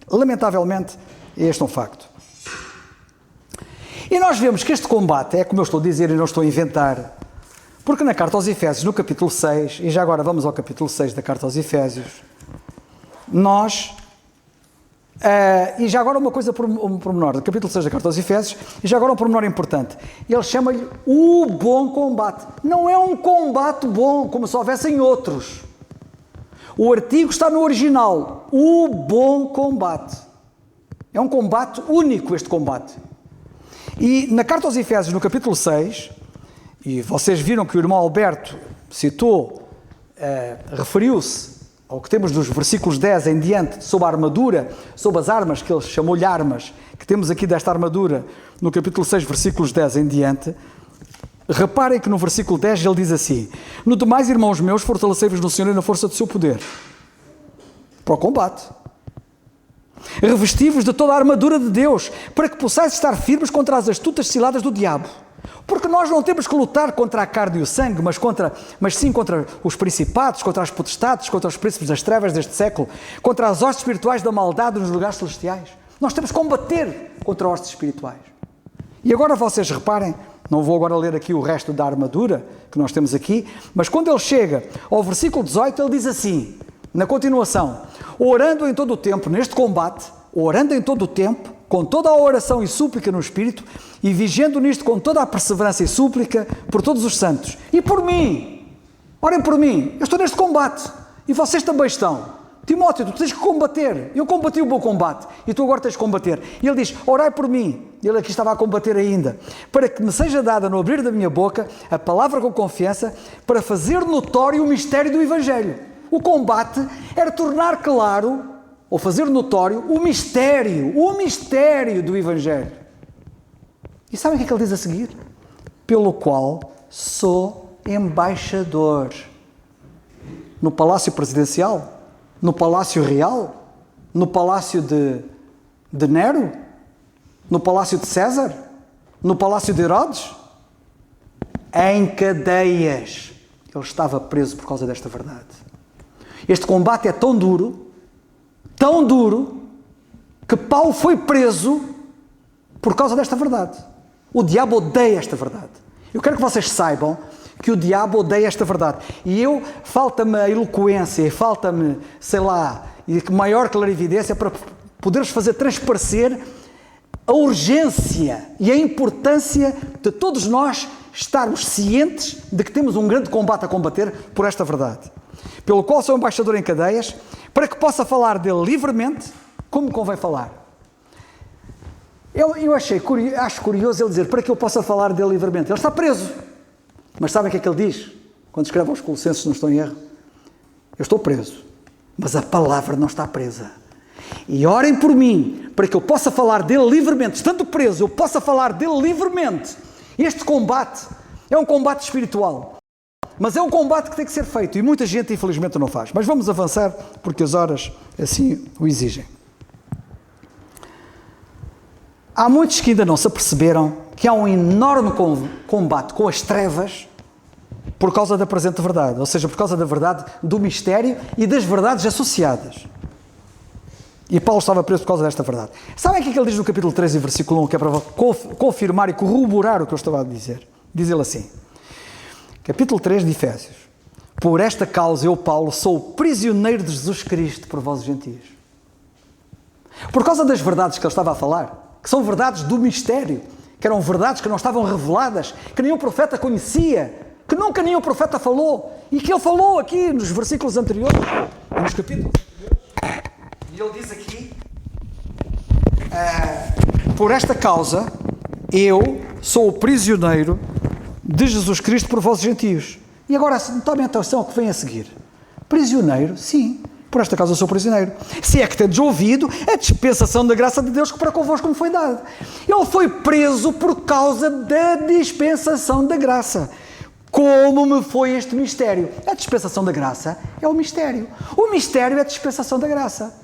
Lamentavelmente, este é um facto. E nós vemos que este combate, é como eu estou a dizer e não estou a inventar, porque na carta aos Efésios, no capítulo 6, e já agora vamos ao capítulo 6 da carta aos Efésios, nós, e já agora uma coisa, um pormenor, do capítulo 6 da carta aos Efésios, e já agora um pormenor importante, ele chama-lhe o bom combate. Não é um combate bom, como se houvessem outros. O artigo está no original, o bom combate. É um combate único este combate. E na carta aos Efésios, no capítulo 6, e vocês viram que o irmão Alberto citou, referiu-se ao que temos dos versículos 10 em diante, sobre a armadura, sobre as armas, que ele chamou-lhe armas, que temos aqui desta armadura, no capítulo 6, versículos 10 em diante. Reparem que no versículo 10 ele diz assim: no demais, irmãos meus, fortalecei-vos no Senhor e na força do seu poder. Para o combate. Revesti-vos de toda a armadura de Deus, para que possais estar firmes contra as astutas ciladas do diabo. Porque nós não temos que lutar contra a carne e o sangue, mas sim contra os principados, contra as potestades, contra os príncipes das trevas deste século, contra as hostes espirituais da maldade nos lugares celestiais. Nós temos que combater contra hostes espirituais. E agora vocês reparem, não vou agora ler aqui o resto da armadura que nós temos aqui, mas quando ele chega ao versículo 18, ele diz assim, na continuação: orando em todo o tempo neste combate, orando em todo o tempo, com toda a oração e súplica no Espírito, e vigiando nisto com toda a perseverança e súplica por todos os santos. E por mim, orem por mim, eu estou neste combate, e vocês também estão. Timóteo, tu tens que combater. Eu combati o bom combate, e tu agora tens que combater. E ele diz, orai por mim. Ele aqui estava a combater ainda. Para que me seja dada no abrir da minha boca a palavra com confiança, para fazer notório o mistério do Evangelho. O combate era tornar claro, ou fazer notório, o mistério do Evangelho. E sabem o que é que ele diz a seguir? Pelo qual sou embaixador. No palácio presidencial? No palácio real? No palácio de Nero? No palácio de César? No palácio de Herodes? Em cadeias. Ele estava preso por causa desta verdade. Este combate é tão duro, que Paulo foi preso por causa desta verdade. O diabo odeia esta verdade. Eu quero que vocês saibam que o diabo odeia esta verdade. E falta-me a eloquência, falta-me, sei lá, maior clarividência para poder-vos fazer transparecer a urgência e a importância de todos nós estarmos cientes de que temos um grande combate a combater por esta verdade. pelo qual sou embaixador em cadeias, para que possa falar dele livremente, como convém falar. Eu acho curioso ele dizer, para que eu possa falar dele livremente. Ele está preso. Mas sabem o que é que ele diz? Quando escreve aos Colossenses, se não estou em erro. Eu estou preso, mas a palavra não está presa. E orem por mim, para que eu possa falar dele livremente. Estando preso, eu possa falar dele livremente. Este combate é um combate espiritual. Mas é um combate que tem que ser feito. E muita gente, infelizmente, não faz. Mas vamos avançar, porque as horas assim o exigem. Há muitos que ainda não se aperceberam que há um enorme combate com as trevas por causa da presente verdade, ou seja, por causa da verdade do mistério e das verdades associadas. E Paulo estava preso por causa desta verdade. Sabem o que é que ele diz no capítulo 3 e versículo 1, que é para confirmar e corroborar o que eu estava a dizer? Diz ele assim, capítulo 3 de Efésios: por esta causa eu, Paulo, sou prisioneiro de Jesus Cristo por vós gentios. Por causa das verdades que ele estava a falar, que são verdades do mistério, que eram verdades que não estavam reveladas, que nenhum profeta conhecia, que nunca nenhum profeta falou, e que ele falou aqui nos versículos anteriores, nos capítulos anteriores, e ele diz aqui, por esta causa, eu sou o prisioneiro de Jesus Cristo por vós gentios. E agora, tomem atenção ao que vem a seguir. Prisioneiro, sim. Por esta causa eu sou prisioneiro. Se é que tendes ouvido a dispensação da graça de Deus que para convosco me foi dada. Ele foi preso por causa da dispensação da graça. Como me foi este mistério? A dispensação da graça é o mistério. O mistério é a dispensação da graça.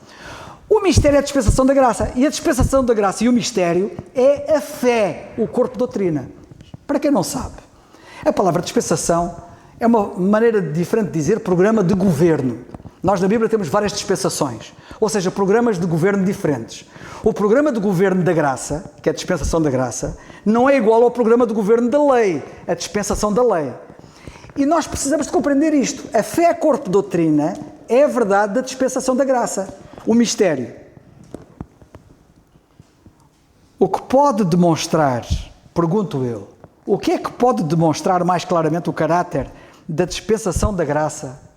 O mistério é a dispensação da graça. E a dispensação da graça e o mistério é a fé, o corpo de doutrina. Para quem não sabe, a palavra dispensação é uma maneira diferente de dizer programa de governo. Nós na Bíblia temos várias dispensações, ou seja, programas de governo diferentes. O programa de governo da graça, que é a dispensação da graça, não é igual ao programa de governo da lei, a dispensação da lei. E nós precisamos de compreender isto. A fé, corpo de doutrina, é a verdade da dispensação da graça, o mistério. O que pode demonstrar, pergunto eu, o que é que pode demonstrar mais claramente o caráter da dispensação da graça?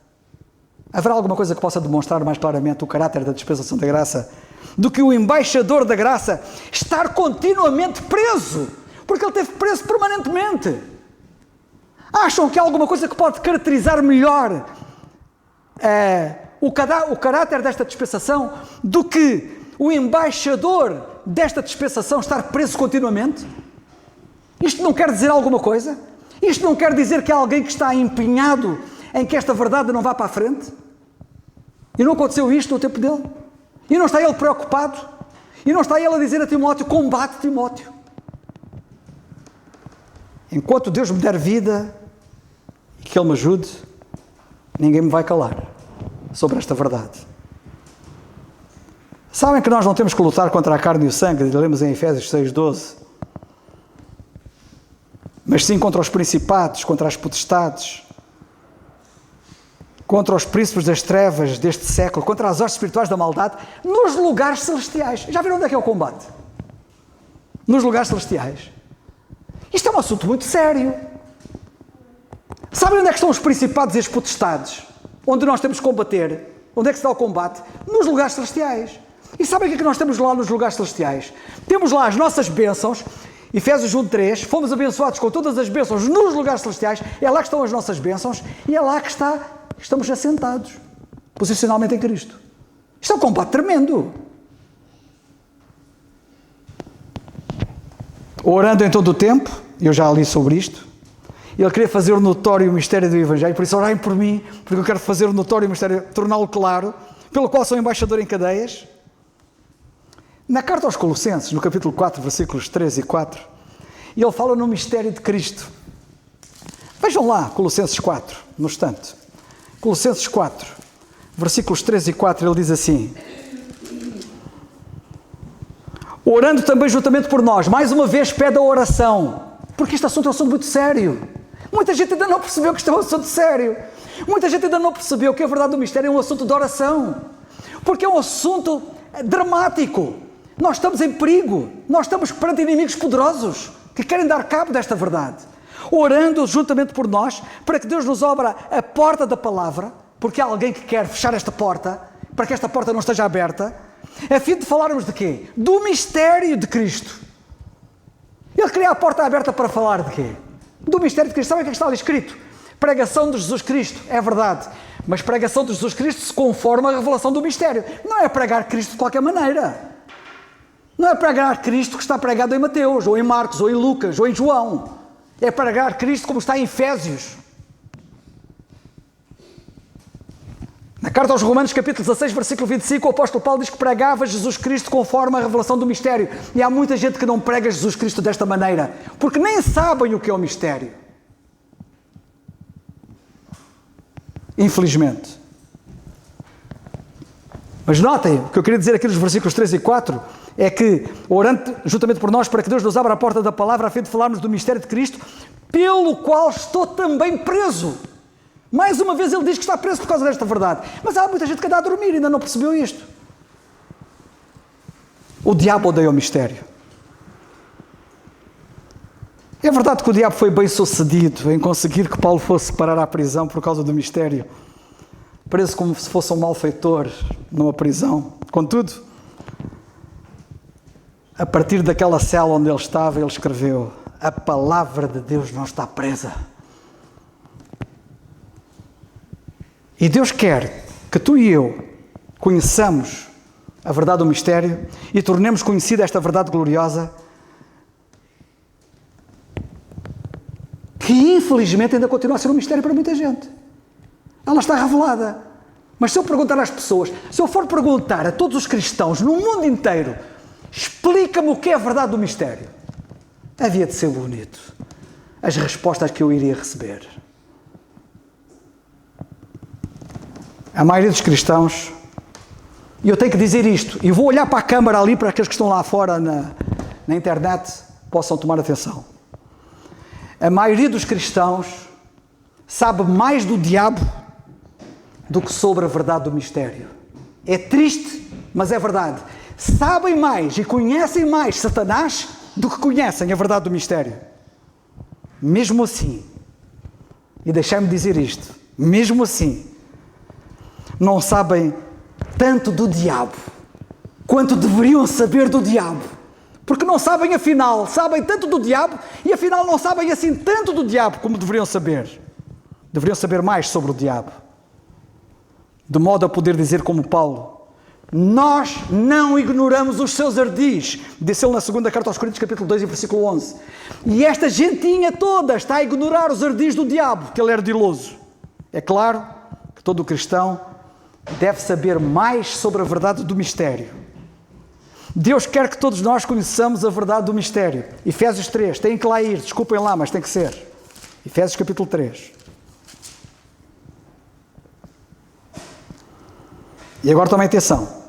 Haverá alguma coisa que possa demonstrar mais claramente o caráter da dispensação da graça do que o embaixador da graça estar continuamente preso? Porque ele esteve preso permanentemente. Acham que há alguma coisa que pode caracterizar melhor o caráter desta dispensação do que o embaixador desta dispensação estar preso continuamente? Isto não quer dizer alguma coisa? Isto não quer dizer que há alguém que está empenhado em que esta verdade não vá para a frente? E não aconteceu isto no tempo dele? E não está ele preocupado? E não está ele a dizer a Timóteo, combate Timóteo? Enquanto Deus me der vida e que Ele me ajude, ninguém me vai calar sobre esta verdade. Sabem que nós não temos que lutar contra a carne e o sangue, lemos em Efésios 6:12, mas sim contra os principados, contra as potestades, contra os príncipes das trevas deste século, contra as hostes espirituais da maldade, nos lugares celestiais. Já viram onde é que é o combate? Nos lugares celestiais. Isto é um assunto muito sério. Sabem onde é que estão os principados e as potestades? Onde nós temos que combater? Onde é que se dá o combate? Nos lugares celestiais. E sabem o que é que nós temos lá nos lugares celestiais? Temos lá as nossas bênçãos. Efésios 1:3, fomos abençoados com todas as bênçãos nos lugares celestiais. É lá que estão as nossas bênçãos e é lá que estamos assentados, posicionalmente em Cristo. Isto é um combate tremendo. Orando em todo o tempo, eu já li sobre isto, ele queria fazer notório o mistério do Evangelho, por isso orem por mim, porque eu quero fazer notório o mistério, torná-lo claro, pelo qual sou embaixador em cadeias. Na carta aos Colossenses, no capítulo 4, versículos 3 e 4, ele fala no mistério de Cristo. Vejam lá, Colossenses 4, no instante. Colossenses 4, versículos 3 e 4, ele diz assim: orando também juntamente por nós, mais uma vez pede a oração, porque este assunto é um assunto muito sério. Muita gente ainda não percebeu que isto é um assunto sério. Muita gente ainda não percebeu que a verdade do mistério é um assunto de oração, porque é um assunto dramático. Nós estamos em perigo, nós estamos perante inimigos poderosos que querem dar cabo desta verdade. Orando juntamente por nós, para que Deus nos abra a porta da palavra, porque há alguém que quer fechar esta porta, para que esta porta não esteja aberta, a fim de falarmos de quê? Do mistério de Cristo. Ele queria a porta aberta para falar de quê? Do mistério de Cristo. Sabem o que é que está ali escrito? Pregação de Jesus Cristo, é verdade. Mas pregação de Jesus Cristo se conforma à revelação do mistério. Não é pregar Cristo de qualquer maneira. Não é pregar Cristo que está pregado em Mateus, ou em Marcos, ou em Lucas, ou em João. É pregar Cristo como está em Efésios. Na carta aos Romanos, capítulo 16, versículo 25, o apóstolo Paulo diz que pregava Jesus Cristo conforme a revelação do mistério. E há muita gente que não prega Jesus Cristo desta maneira, porque nem sabem o que é o mistério. Infelizmente. Mas notem, o que eu queria dizer aqui nos versículos 3 e 4 é que, orando juntamente por nós, para que Deus nos abra a porta da palavra, a fim de falarmos do mistério de Cristo, pelo qual estou também preso. Mais uma vez ele diz que está preso por causa desta verdade. Mas há muita gente que anda a dormir e ainda não percebeu isto. O diabo odeia o mistério. É verdade que o diabo foi bem sucedido em conseguir que Paulo fosse parar à prisão por causa do mistério. Preso como se fosse um malfeitor numa prisão. Contudo, a partir daquela cela onde ele estava, ele escreveu: a palavra de Deus não está presa. E Deus quer que tu e eu conheçamos a verdade do mistério e tornemos conhecida esta verdade gloriosa, que infelizmente ainda continua a ser um mistério para muita gente. Ela está revelada. Mas se eu perguntar às pessoas, se eu for perguntar a todos os cristãos no mundo inteiro, explica-me o que é a verdade do mistério, havia de ser bonito as respostas que eu iria receber. A maioria dos cristãos, e eu tenho que dizer isto, e vou olhar para a câmara ali para aqueles que estão lá fora na internet possam tomar atenção. A maioria dos cristãos sabe mais do diabo do que sobre a verdade do mistério. É triste, mas é verdade. Sabem mais e conhecem mais Satanás do que conhecem a verdade do mistério. Mesmo assim, e deixai-me dizer isto, mesmo assim, não sabem tanto do diabo quanto deveriam saber do diabo. Porque não sabem afinal, sabem tanto do diabo e afinal não sabem assim tanto do diabo como deveriam saber. Deveriam saber mais sobre o diabo. De modo a poder dizer como Paulo: nós não ignoramos os seus ardis, disse ele na segunda carta aos Coríntios, capítulo 2 e versículo 11. E esta gentinha toda está a ignorar os ardis do diabo, que ele é ardiloso. É claro que todo cristão deve saber mais sobre a verdade do mistério. Deus quer que todos nós conheçamos a verdade do mistério. Efésios 3, tem que lá ir, desculpem lá, mas tem que ser. Efésios capítulo 3. E agora tomem atenção.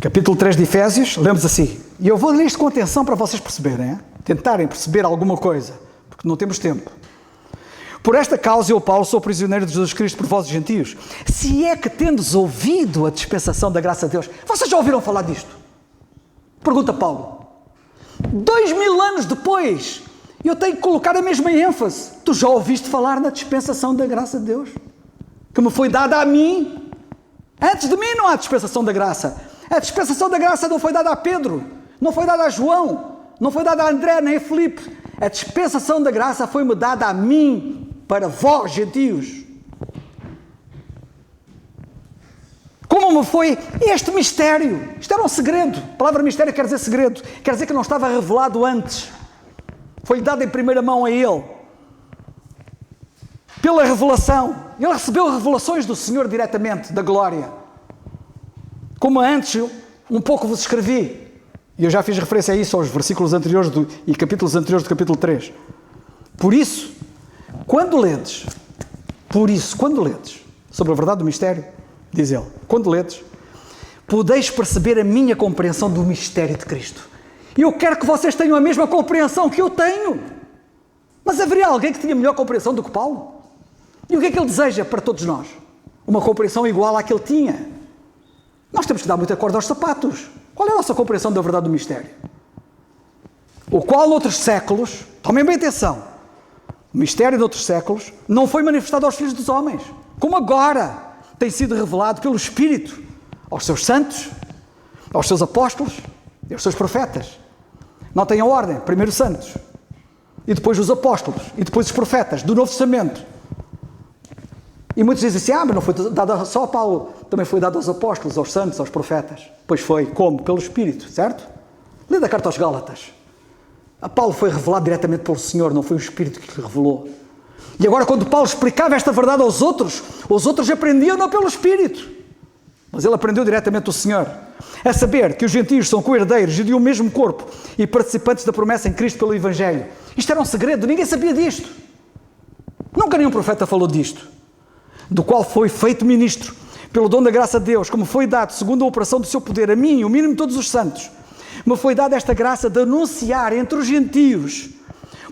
Capítulo 3 de Efésios, lemos assim. E eu vou ler isto com atenção para vocês perceberem, tentarem perceber alguma coisa, porque não temos tempo. Por esta causa eu, Paulo, sou prisioneiro de Jesus Cristo por vós gentios. Se é que tendes ouvido a dispensação da graça de Deus. Vocês já ouviram falar disto? Pergunta Paulo. 2000 anos depois, eu tenho que colocar a mesma ênfase. Tu já ouviste falar na dispensação da graça de Deus? Que me foi dada a mim. Antes de mim não há dispensação da graça. A dispensação da graça não foi dada a Pedro, não foi dada a João, não foi dada a André nem a Filipe. A dispensação da graça foi-me dada a mim, para vós, gentios. Como me foi este mistério? Isto era um segredo. A palavra mistério quer dizer segredo. Quer dizer que não estava revelado antes. Foi-lhe dado em primeira mão a ele. Pela revelação. Ele recebeu revelações do Senhor diretamente, da glória. Como antes, um pouco vos escrevi. E eu já fiz referência a isso aos versículos anteriores e capítulos anteriores do capítulo 3. Por isso, quando ledes sobre a verdade do mistério, diz ele, quando ledes, podeis perceber a minha compreensão do mistério de Cristo. E eu quero que vocês tenham a mesma compreensão que eu tenho. Mas haveria alguém que tinha melhor compreensão do que Paulo? E o que é que ele deseja para todos nós? Uma compreensão igual à que ele tinha. Nós temos que dar muita corda aos sapatos. Qual é a nossa compreensão da verdade do mistério? O qual, noutros séculos, tomem bem atenção, o mistério de outros séculos, não foi manifestado aos filhos dos homens, como agora tem sido revelado pelo Espírito aos seus santos, aos seus apóstolos e aos seus profetas. Notem a ordem: primeiro os santos, e depois os apóstolos, e depois os profetas do Novo Testamento. E muitos dizem assim: mas não foi dado só a Paulo, também foi dado aos apóstolos, aos santos, aos profetas. Pois foi, como? Pelo Espírito, certo? Lê da carta aos Gálatas. A Paulo foi revelado diretamente pelo Senhor, não foi o Espírito que lhe revelou. E agora, quando Paulo explicava esta verdade aos outros, os outros aprendiam não pelo Espírito, mas ele aprendeu diretamente do Senhor. É saber que os gentios são co-herdeiros e de um mesmo corpo e participantes da promessa em Cristo pelo Evangelho. Isto era um segredo, ninguém sabia disto. Nunca nenhum profeta falou disto. Do qual foi feito ministro, pelo dom da graça de Deus, como foi dado, segundo a operação do seu poder, a mim, o mínimo de todos os santos, me foi dada esta graça de anunciar entre os gentios,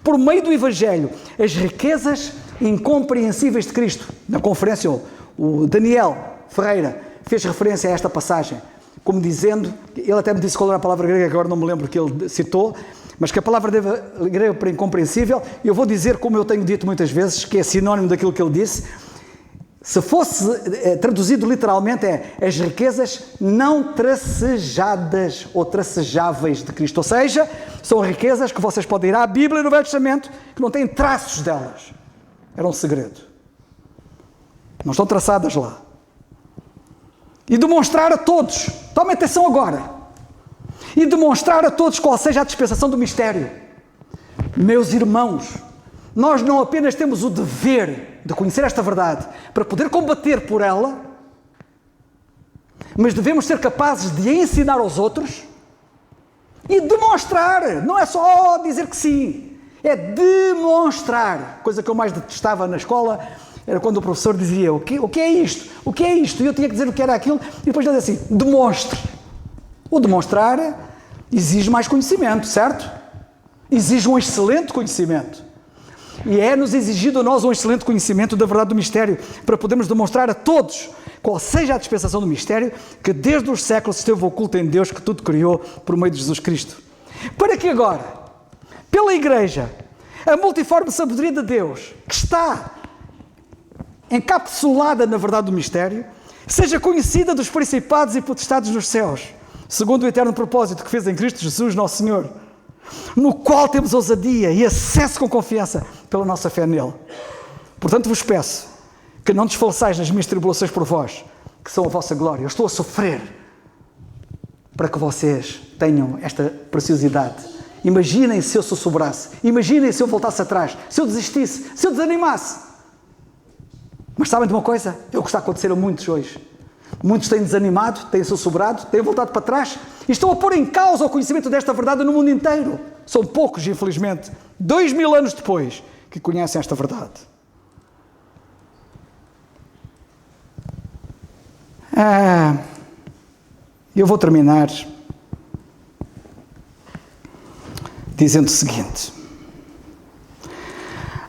por meio do Evangelho, as riquezas incompreensíveis de Cristo. Na conferência, o Daniel Ferreira fez referência a esta passagem, como dizendo, ele até me disse qual era a palavra grega, que agora não me lembro que ele citou, mas que a palavra grega para incompreensível, eu vou dizer como eu tenho dito muitas vezes, que é sinónimo daquilo que ele disse. Se fosse traduzido literalmente, é as riquezas não tracejadas ou tracejáveis de Cristo. Ou seja, são riquezas que vocês podem ir à Bíblia no Velho Testamento, que não têm traços delas. Era um segredo. Não estão traçadas lá. E demonstrar a todos, tomem atenção agora, e demonstrar a todos qual seja a dispensação do mistério. Meus irmãos, nós não apenas temos o dever de conhecer esta verdade para poder combater por ela, mas devemos ser capazes de ensinar aos outros e demonstrar. Não é só dizer que sim, é demonstrar. Coisa que eu mais detestava na escola era quando o professor dizia: o que é isto? O que é isto? E eu tinha que dizer o que era aquilo, e depois ele dizia assim: demonstre. O demonstrar exige mais conhecimento, certo? Exige um excelente conhecimento. E é-nos exigido a nós um excelente conhecimento da verdade do mistério, para podermos demonstrar a todos qual seja a dispensação do mistério, que desde os séculos esteve oculta em Deus, que tudo criou por meio de Jesus Cristo. Para que agora, pela Igreja, a multiforme sabedoria de Deus, que está encapsulada na verdade do mistério, seja conhecida dos principados e potestades nos céus, segundo o eterno propósito que fez em Cristo Jesus, nosso Senhor, no qual temos ousadia e acesso com confiança pela nossa fé nele. Portanto, vos peço que não desfaleçais nas minhas tribulações por vós, que são a vossa glória. Eu estou a sofrer para que vocês tenham esta preciosidade. Imaginem se eu sussurrasse, imaginem se eu voltasse atrás, se eu desistisse, se eu desanimasse. Mas sabem de uma coisa? É o que está a acontecer a muitos hoje. Muitos têm desanimado, têm sussurrado, têm voltado para trás e estão a pôr em causa o conhecimento desta verdade no mundo inteiro. São poucos, infelizmente, 2000 anos depois, que conhecem esta verdade. Eu vou terminar dizendo o seguinte: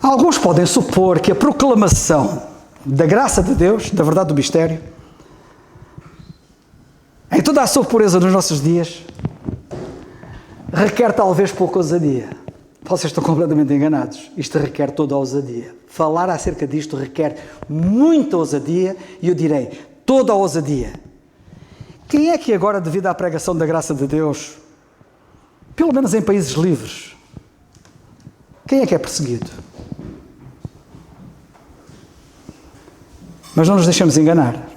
alguns podem supor que a proclamação da graça de Deus, da verdade do mistério, em toda a sua pureza nos nossos dias, requer talvez pouca ousadia. Vocês estão completamente enganados. Isto requer toda a ousadia. Falar acerca disto requer muita ousadia, e eu direi, toda a ousadia. Quem é que agora, devido à pregação da graça de Deus, pelo menos em países livres, quem é que é perseguido? Mas não nos deixemos enganar.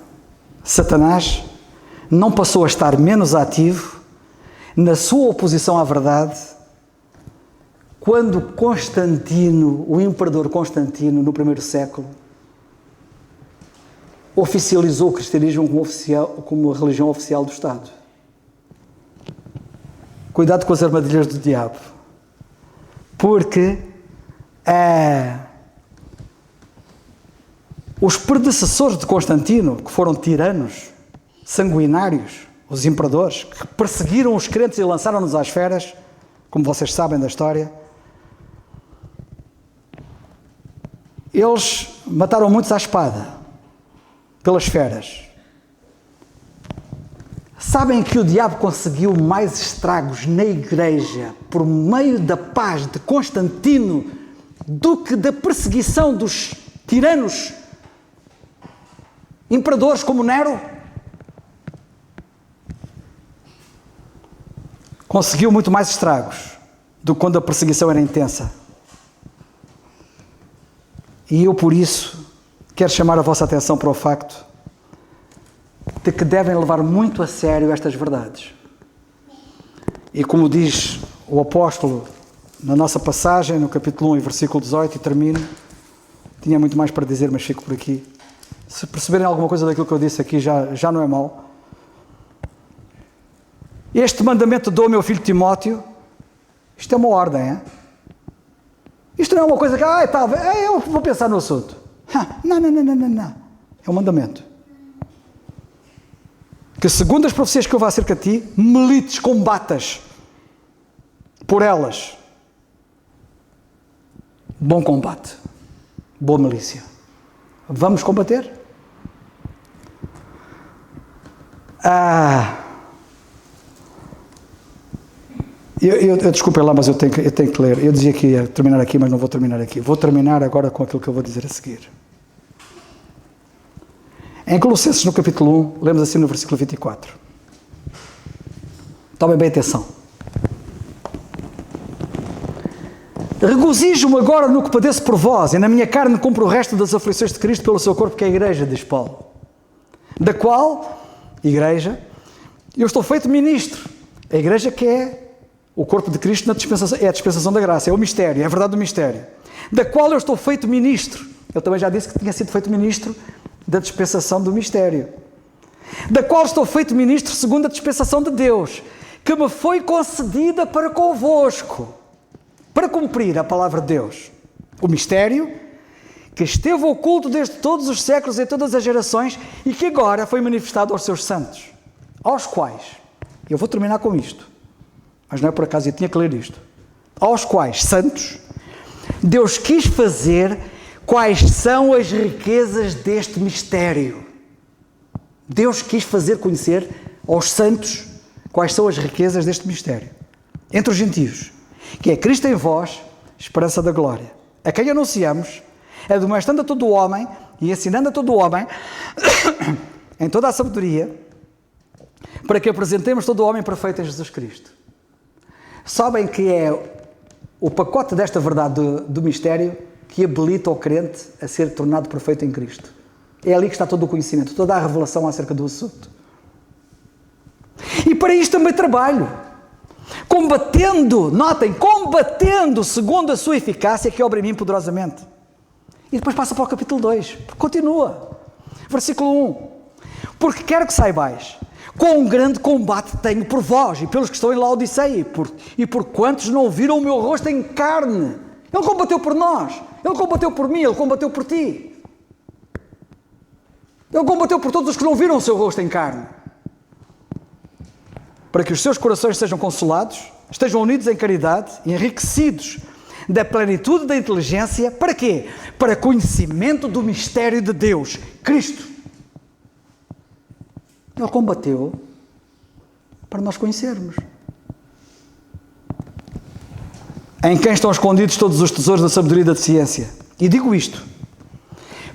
Satanás não passou a estar menos ativo na sua oposição à verdade quando Constantino, o imperador Constantino, no primeiro século, oficializou o cristianismo como a religião oficial do Estado. Cuidado com as armadilhas do diabo, porque os predecessores de Constantino, que foram tiranos, sanguinários, os imperadores, que perseguiram os crentes e lançaram-nos às feras, como vocês sabem da história, eles mataram muitos à espada, pelas feras. Sabem que o diabo conseguiu mais estragos na igreja por meio da paz de Constantino do que da perseguição dos tiranos, imperadores como Nero, conseguiu muito mais estragos do que quando a perseguição era intensa. E eu, por isso, quero chamar a vossa atenção para o facto de que devem levar muito a sério estas verdades. E como diz o apóstolo na nossa passagem, no capítulo 1 e versículo 18, e termino, tinha muito mais para dizer, mas fico por aqui. Se perceberem alguma coisa daquilo que eu disse aqui, já não é mau. Este mandamento dou ao meu filho Timóteo, isto é uma ordem, é? Isto não é uma coisa que, eu vou pensar no assunto. Não. É um mandamento. Que segundo as profecias que eu vou acerca de ti, milites, combatas por elas. Bom combate. Boa milícia. Vamos combater? Desculpem lá, mas eu tenho que ler. Eu dizia que ia terminar aqui, mas não vou terminar aqui. Vou terminar agora com aquilo que eu vou dizer a seguir. Em Colossenses, no capítulo 1, lemos assim no versículo 24. Tomem bem atenção. Regozijo-me agora no que padeço por vós, e na minha carne cumpro o resto das aflições de Cristo pelo seu corpo, que é a Igreja, diz Paulo. Da qual, Igreja, eu estou feito ministro. A Igreja que é o corpo de Cristo na dispensação, é a dispensação da graça, é o mistério, é a verdade do mistério. Da qual eu estou feito ministro. Eu também já disse que tinha sido feito ministro da dispensação do mistério. Da qual estou feito ministro segundo a dispensação de Deus, que me foi concedida para convosco, para cumprir a palavra de Deus. O mistério que esteve oculto desde todos os séculos e todas as gerações e que agora foi manifestado aos seus santos, aos quais, eu vou terminar com isto, mas não é por acaso, eu tinha que ler isto, aos quais, santos, Deus quis fazer quais são as riquezas deste mistério. Deus quis fazer conhecer aos santos quais são as riquezas deste mistério. Entre os gentios, que é Cristo em vós, esperança da glória, a quem anunciamos, admoestando a todo o homem e ensinando a todo o homem em toda a sabedoria, para que apresentemos todo o homem perfeito em Jesus Cristo. Sabem que é o pacote desta verdade do mistério que habilita o crente a ser tornado perfeito em Cristo. É ali que está todo o conhecimento, toda a revelação acerca do assunto. E para isto também trabalho. Combatendo, notem, combatendo segundo a sua eficácia que obra em mim poderosamente. E depois passa para o capítulo 2, continua. Versículo 1. Porque quero que saibais, quão grande combate tenho por vós e pelos que estão em Laodiceia e por quantos não viram o meu rosto em carne. Ele combateu por nós, ele combateu por mim, ele combateu por ti. Ele combateu por todos os que não viram o seu rosto em carne. Para que os seus corações sejam consolados, estejam unidos em caridade, enriquecidos da plenitude da inteligência. Para quê? Para conhecimento do mistério de Deus, Cristo. Ele combateu para nós conhecermos. Em quem estão escondidos todos os tesouros da sabedoria e da ciência. E digo isto,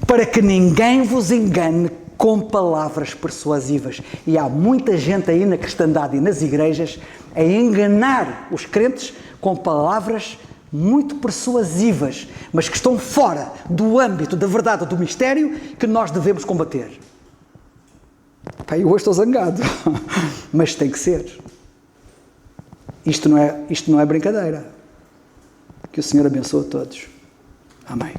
para que ninguém vos engane com palavras persuasivas. E há muita gente aí na cristandade e nas igrejas a enganar os crentes com palavras muito persuasivas, mas que estão fora do âmbito da verdade, do mistério que nós devemos combater. Eu hoje estou zangado, mas tem que ser. Isto não é brincadeira. Que o Senhor abençoe a todos. Amém.